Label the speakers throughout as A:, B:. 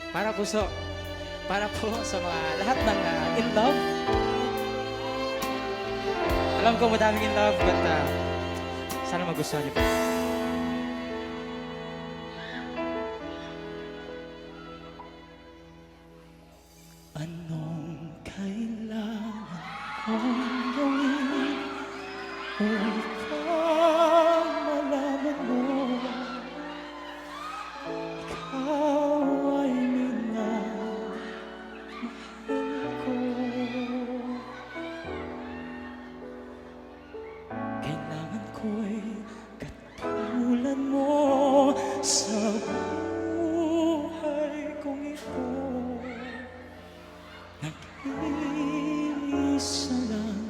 A: Para po so, para po sa mga lahat ng in love. Alam ko madaming in love, but sana magustuhan niyo po. Anong kailangan kong gawin upang malaman mo ikaw ay minamahal ko? Kailangan ko'y katulad mo sa buhay kong ito. Nag-iisa lang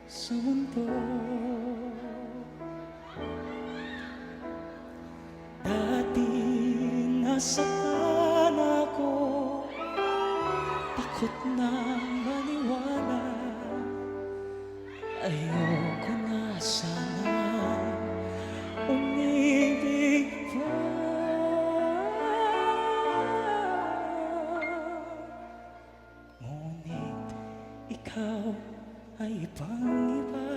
A: sa mundo. Dati nasaktan ako, takot na maniwala. Ayoko na sana umibig pa. Ngunit ikaw ay ibang-iba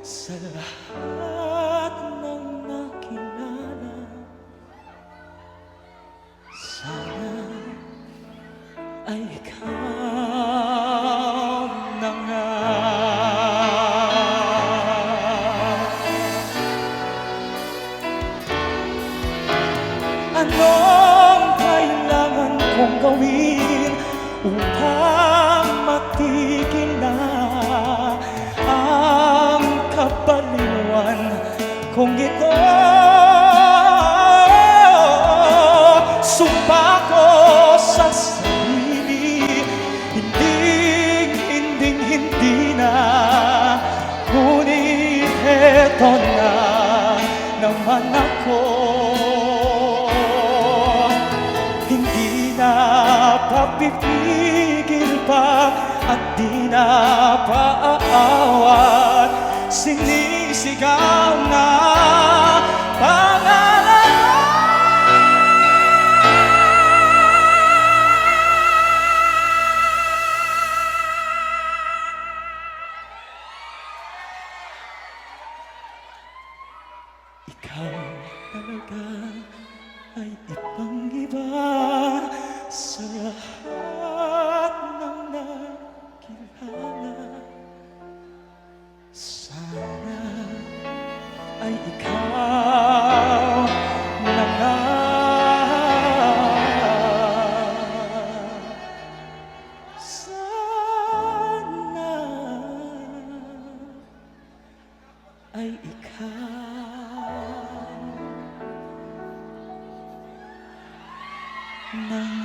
A: sa lahat ng nakilala. Sana ay ikaw na nga. Anong kailangan kong gawin upang matigil na ang kabaliwan kung ito? Sumpa ko sa sarili, hindi na, ngunit eto na naman ako. Hindi na papipigil pa at di na paaawat, sinisigaw na pangalan mo. Ikaw talaga ay ibang-iba sa lahat ng nakilala. Sana ay ikaw na nga. Sana ay ikaw na nga.